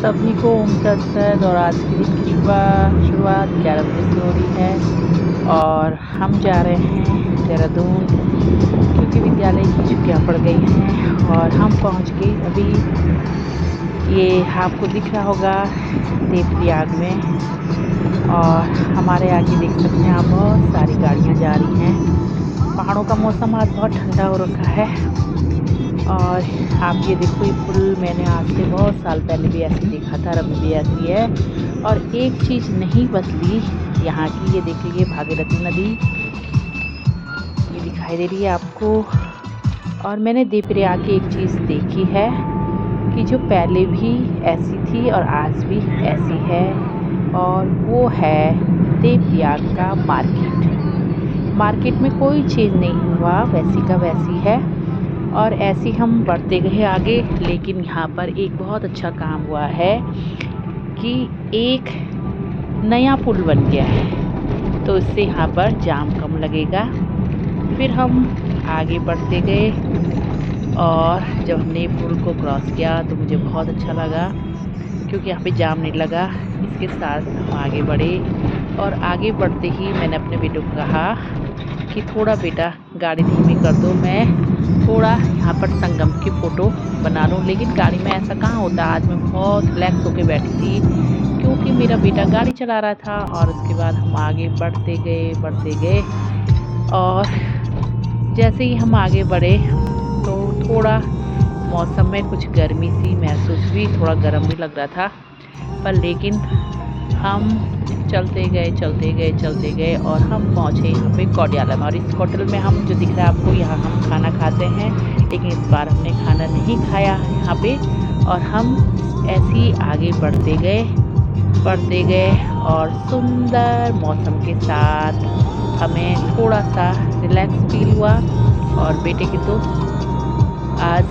सभी को ओम तत्सत। और आज के दिन की शुरुआत 11 बजे से हो रही है और हम जा रहे हैं देहरादून क्योंकि विद्यालय की छुट्टियां पड़ गई हैं और हम पहुंच गए अभी। ये आपको दिख रहा होगा देवप्रयाग में, और हमारे आगे देख सकते हैं आप बहुत सारी गाड़ियां जा रही हैं। पहाड़ों का मौसम आज बहुत ठंडा हो रखा है। और आप ये देखो, ये पुल मैंने आज से बहुत साल पहले भी ऐसे देखा था, अभी भी ऐसी है। और एक चीज़ नहीं बदली यहाँ की, ये देख लीजिए भागीरथी नदी ये दिखाई दे रही है आपको। और मैंने देवप्रयाग की एक चीज़ देखी है कि जो पहले भी ऐसी थी और आज भी ऐसी है, और वो है देवप्रयाग का मार्केट में कोई चेंज नहीं हुआ, वैसी का वैसी है। और ऐसे हम बढ़ते गए आगे, लेकिन यहाँ पर एक बहुत अच्छा काम हुआ है कि एक नया पुल बन गया है, तो इससे यहाँ पर जाम कम लगेगा। फिर हम आगे बढ़ते गए और जब हमने पुल को क्रॉस किया तो मुझे बहुत अच्छा लगा क्योंकि यहाँ पे जाम नहीं लगा। इसके साथ हम आगे बढ़े और आगे बढ़ते ही मैंने अपने बेटे को कहा कि थोड़ा बेटा गाड़ी धीमी कर दो, मैं थोड़ा यहाँ पर संगम की फ़ोटो बना लूँ। लेकिन गाड़ी में ऐसा कहाँ होता, आज मैं बहुत रिलैक्स होकर बैठी थी क्योंकि मेरा बेटा गाड़ी चला रहा था। और उसके बाद हम आगे बढ़ते गए और जैसे ही हम आगे बढ़े तो थोड़ा मौसम में कुछ गर्मी सी महसूस हुई, थोड़ा गर्म भी लग रहा था। पर लेकिन हम चलते गए और हम पहुँचे यहाँ पे कोडियालम। और इस होटल में हम, जो दिख रहा है आपको, यहाँ हम खाना खाते हैं, लेकिन इस बार हमने खाना नहीं खाया यहाँ पे। और हम ऐसे ही आगे बढ़ते गए और सुंदर मौसम के साथ हमें थोड़ा सा रिलैक्स फील हुआ। और बेटे की तो आज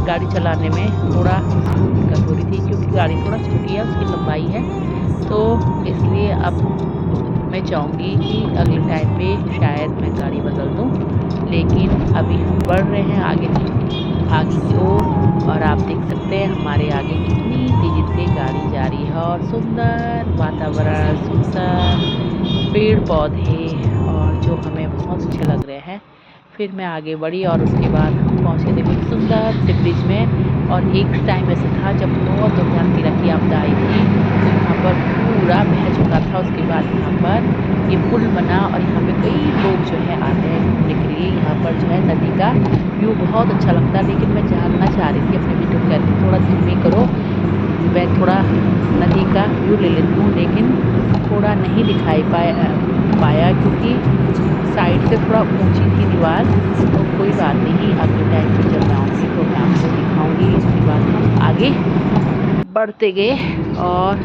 गाड़ी चलाने में थोड़ा दिक्कत हो रही थी क्योंकि गाड़ी थोड़ा छोटी है, उसकी लंबाई है, तो इसलिए अब मैं चाहूँगी कि अगले टाइम पे शायद मैं गाड़ी बदल दूँ। लेकिन अभी हम बढ़ रहे हैं आगे की ओर, और आप देख सकते हैं हमारे आगे कितनी तेज़ी से गाड़ी जा रही है और सुंदर वातावरण, सुंदर पेड़ पौधे, और जो हमें बहुत अच्छे लग रहे हैं। फिर मैं आगे बढ़ी और उसके बाद हम पहुँचे थे एक सुंदर से ब्रिज में। और एक टाइम ऐसा था जब बहुत भयानक की आपदा आई थी, तो यहाँ पर पूरा बह चुका था। उसके बाद यहाँ पर ये पुल बना और यहाँ पे कई लोग जो है आते हैं घूमने के लिए। यहाँ पर जो है नदी का व्यू बहुत अच्छा लगता है। लेकिन मैं जानना चाह रही थी अपने बेटे को, कहती थोड़ा धीमी करो, मैं थोड़ा नदी का व्यू ले लेती हूँ, लेकिन थोड़ा नहीं दिखाई पाया क्योंकि साइड से थोड़ा ऊंची थी दीवार। तो कोई बात नहीं, अगले टाइम पे जब मैं आऊँगी तो मैं आपको दिखाऊंगी। इसके बाद हम आगे बढ़ते गए और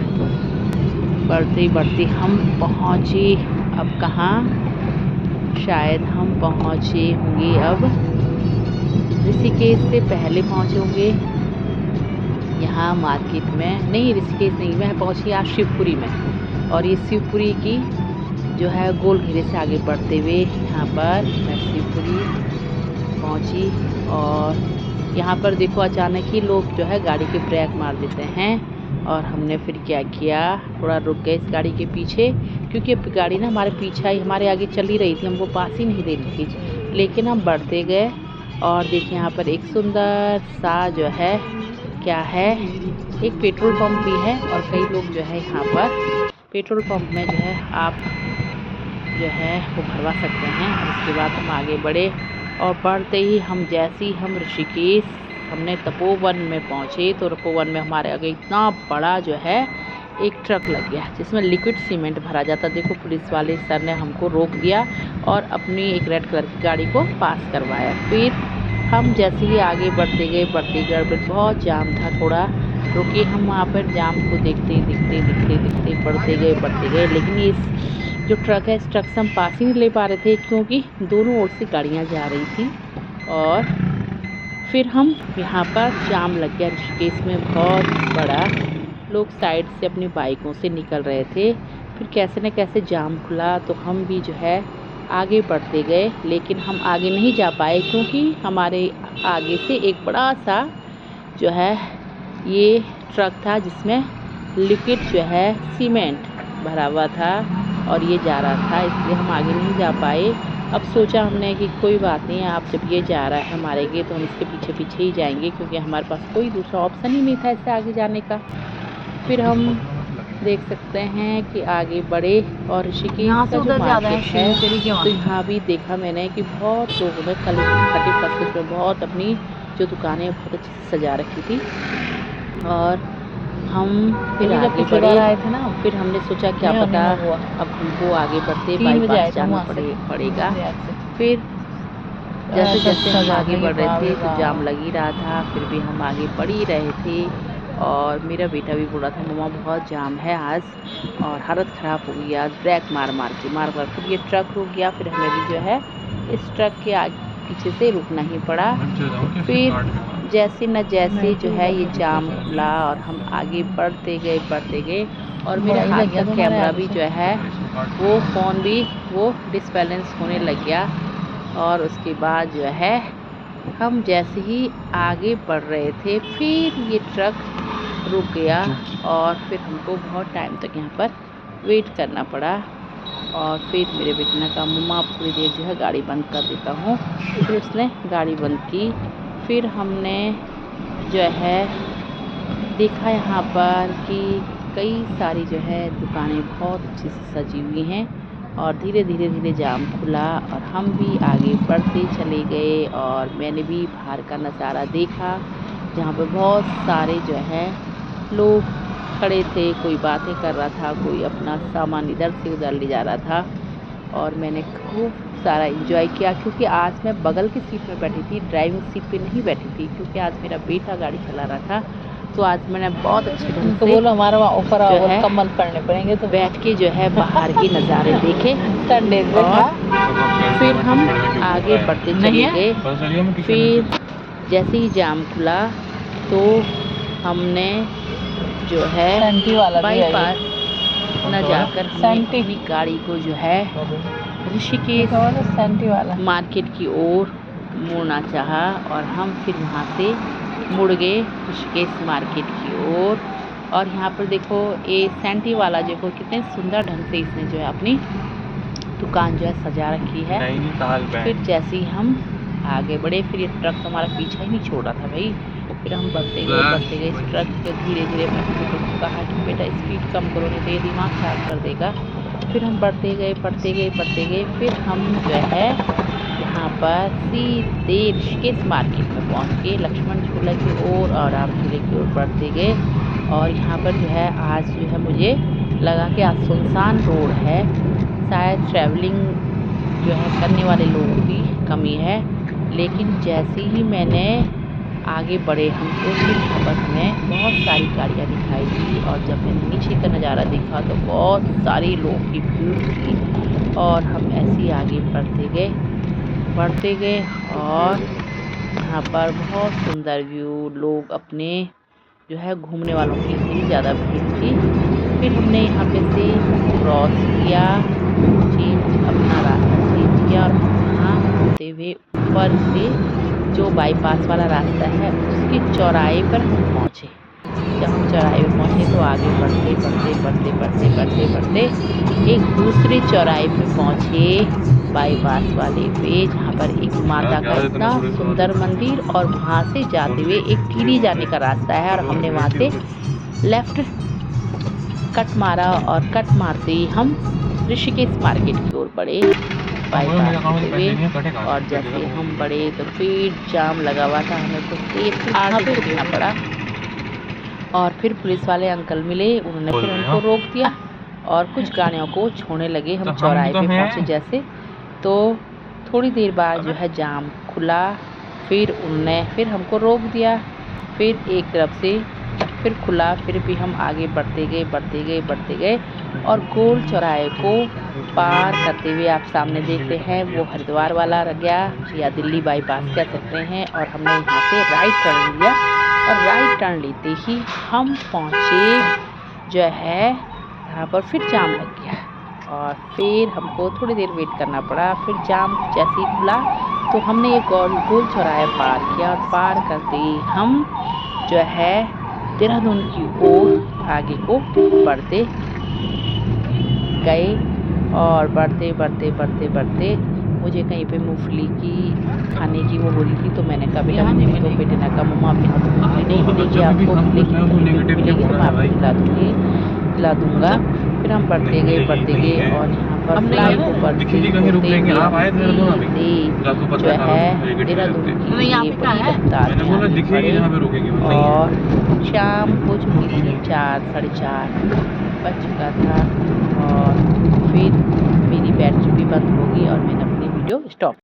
बढ़ते हम पहुँचे अब कहाँ, शायद हम पहुँचे होंगे अब ऋषिकेश से पहले पहुँचे होंगे यहाँ मार्केट में। नहीं, ऋषिकेश नहीं, मैं पहुँची आज शिवपुरी में। और ये शिवपुरी की जो है गोल घेरे से आगे बढ़ते हुए यहाँ पर मैं शिवपुरी पहुँची। और यहाँ पर देखो अचानक ही लोग जो है गाड़ी के ब्रेक मार देते हैं। और हमने फिर क्या किया, थोड़ा रुक गए इस गाड़ी के पीछे क्योंकि अब गाड़ी ना हमारे पीछे ही, हमारे आगे चल ही रही थी, हमको पास ही नहीं दे रही थी। लेकिन हम बढ़ते गए और देखिए यहाँ पर एक सुंदर सा जो है क्या है, एक पेट्रोल पंप भी है। और कई लोग जो है यहाँ पर पेट्रोल पंप में जो है आप जो है वो भरवा सकते हैं। और उसके बाद हम आगे बढ़े और बढ़ते ही हम जैसे ही हम ऋषिकेश, हमने तपोवन में पहुँचे तो तपोवन में हमारे आगे इतना बड़ा जो है एक ट्रक लग गया जिसमें लिक्विड सीमेंट भरा जाता। देखो पुलिस वाले सर ने हमको रोक दिया और अपनी एक रेड कलर की गाड़ी को पास करवाया। फिर हम जैसे ही आगे बढ़ते गए बहुत जाम था, थोड़ा रुके हम वहाँ पर जाम को देखते बढ़ते गए। लेकिन इस जो ट्रक है, इस ट्रक से हम पास ही नहीं ले पा रहे थे क्योंकि दोनों ओर से गाड़ियाँ जा रही थी। और फिर हम यहाँ पर जाम लग गया ऋषिकेश में बहुत बड़ा, लोग साइड से अपनी बाइकों से निकल रहे थे। फिर कैसे न कैसे जाम खुला तो हम भी जो है आगे बढ़ते गए। लेकिन हम आगे नहीं जा पाए क्योंकि हमारे आगे से एक बड़ा सा जो है ये ट्रक था जिसमें लिक्विड जो है सीमेंट भरा हुआ था और ये जा रहा था, इसलिए हम आगे नहीं जा पाए। अब सोचा हमने कि कोई बात नहीं, आप जब ये जा रहा है हमारे लिए तो हम इसके पीछे पीछे ही जाएंगे, क्योंकि हमारे पास कोई दूसरा ऑप्शन ही नहीं था इससे आगे जाने का। फिर हम देख सकते हैं कि आगे बढ़े और ऋषिकेश का जो मार्केट है तो यहाँ भी देखा मैंने कि बहुत लोगों ने खट्टी फसलों में बहुत अपनी जो दुकानें बहुत अच्छे से सजा रखी थी। और हम फिर आगे बढ़े आए थे ना, फिर हमने सोचा क्या पता अब हमको आगे बढ़ते बाईपास जाना पड़ेगा। फिर जैसे जैसे हम आगे बढ़ रहे थे तो जाम लग ही रहा था, फिर भी हम आगे बढ़ ही रहे थे। और मेरा बेटा भी बोल रहा था मम्मा बहुत जाम है आज, और हालत ख़राब हो गई आज, ब्रेक मार मार फिर ये ट्रक रुक गया। फिर हमें भी जो है इस ट्रक के आगे पीछे से रुकना ही पड़ा। फिर जैसे न जैसे जो है ये जाम खुला और हम आगे बढ़ते गए और मेरे हाथ का कैमरा भी जो है वो फ़ोन भी वो डिसबैलेंस होने लग गया। और उसके बाद जो है हम जैसे ही आगे बढ़ रहे थे फिर ये ट्रक रुक गया और फिर हमको बहुत टाइम तक यहाँ पर वेट करना पड़ा। और फिर मेरे बेटे ने कहा मम्मा आप थोड़ी देर जो है गाड़ी बंद कर देता हूँ। फिर उसने गाड़ी बंद की। फिर हमने जो है देखा यहाँ पर कि कई सारी जो है दुकानें बहुत अच्छे से सजी हुई हैं और धीरे धीरे जाम खुला और हम भी आगे बढ़ते चले गए। और मैंने भी बाहर का नज़ारा देखा जहाँ पर बहुत सारे जो है लोग खड़े थे, कोई बातें कर रहा था, कोई अपना सामान इधर से उधर ले जा रहा था। और मैंने खूब सारा एंजॉय किया, क्योंकि आज मैं बगल की सीट में बैठी थी, ड्राइविंग सीट पे नहीं बैठी थी, क्योंकि आज मेरा बेटा गाड़ी चला रहा था। तो आज मैंने बहुत अच्छे ढंग से बोला हमारा ऊपर जो है कम्बल पड़ने पड़ेंगे तो बैठ के जो है बाहर के नज़ारे देखे। और फिर हम आगे बढ़ते चले गए। फिर जैसे ही जाम खुला तो हमने जो है बाईपास न जाकर हमने अपनी गाड़ी को जो है ऋषिकेश मार्केट की ओर मुड़ना चाहा और हम फिर वहाँ से मुड़ गए ऋषिकेश मार्केट की ओर। और यहाँ पर देखो ये सैंटी वाला देखो कितने सुंदर ढंग से इसने जो है अपनी दुकान जो है सजा रखी है। फिर जैसे ही हम आगे बढ़े फिर ये ट्रक तो हमारा पीछा ही नहीं छोड़ रहा था भाई। फिर हम बढ़ते गए इस ट्रक के धीरे मैं कहा कि बेटा स्पीड कम करो नहीं तो ये दिमाग खराब कर देगा। फिर हम बढ़ते गए फिर हम जो है यहाँ पर सीधे ऋषिकेश मार्केट में पहुँच के लक्ष्मण झूला की ओर और राम झूले की ओर बढ़ते गए। और यहाँ पर जो है आज जो है मुझे लगा कि आज सुनसान रोड है, शायद ट्रैवलिंग जो है करने वाले लोगों की कमी है। लेकिन जैसे ही मैंने आगे बढ़े हमको फिर यहाँ पर हमें बहुत सारी गाड़ियाँ दिखाई दी। और जब मैंने नीचे का नज़ारा देखा तो बहुत सारे लोगों की भीड़ थी। और हम ऐसे ही आगे बढ़ते गए और यहाँ पर बहुत सुंदर व्यू, लोग अपने जो है घूमने वालों की इतनी ज़्यादा भीड़ थी। फिर हमने यहाँ पे से क्रॉस किया, अपना रास्ता चेंज किया और वहाँ होते हुए ऊपर से जो बाईपास वाला रास्ता है उसके चौराहे पर हम पहुँचे। जब हम चौराहे पर पहुँचे तो आगे बढ़ते एक दूसरे चौराहे पे पहुँचे बाईपास वाले पे, जहाँ पर एक माता का इतना सुंदर मंदिर और वहाँ से जाते हुए एक टीरी जाने का रास्ता है। और हमने वहाँ से लेफ़्ट कट मारा और कट मारते ही हम ऋषिकेश मार्केट की ओर बढ़े बाईपास होते हुए। और जैसे हम बढ़े तो फिर जाम लगा हुआ था, हमें कुछ देर आगे रुकना पड़ा। और फिर पुलिस वाले अंकल मिले, उन्होंने फिर उनको रोक दिया और कुछ गाड़ियों को छोड़ने लगे। हम चौराहे पे पहुँचे जैसे तो थोड़ी देर बाद जो है जाम खुला, फिर उनने फिर हमको रोक दिया, फिर एक तरफ से फिर खुला, फिर भी हम आगे बढ़ते गए और गोल चौराहे को पार करते हुए आप सामने देखते हैं वो हरिद्वार वाला गया या दिल्ली बाईपास कह सकते हैं। और हमने यहाँ से राइट टर्न लिया और राइट टर्न लेते ही हम पहुँचे जो है यहाँ पर फिर जाम लग गया और फिर हमको थोड़ी देर वेट करना पड़ा। फिर जाम जैसे ही खुला तो हमने ये गोल चौराहे पार किया और पार करते ही हम जो है देहरादून की ओर आगे को बढ़ते गए और बढ़ते मुझे कहीं पे मूंगफली की खाने की वो हो रही थी, तो मैंने कहा बेटा मूंगफली, तो बेटे ने कहा मम्मा आपके हाथ से मूंगफली नहीं मिलेगी आपको, लेकिन कहीं पे भी मिलेगी तो मैं आपको खिला दूंगा। फिर हम बढ़ते गए और यहाँ पर फ्लाईओवर से होते हुए जो है देहरादून के लिए बड़ी रफ्तार में आगे बढ़े और शाम हो चुकी थी, 4 साढ़े 4 बज चुका था और फिर मेरी बैटरी भी बंद हो गई और मैंने अपनी वीडियो स्टॉप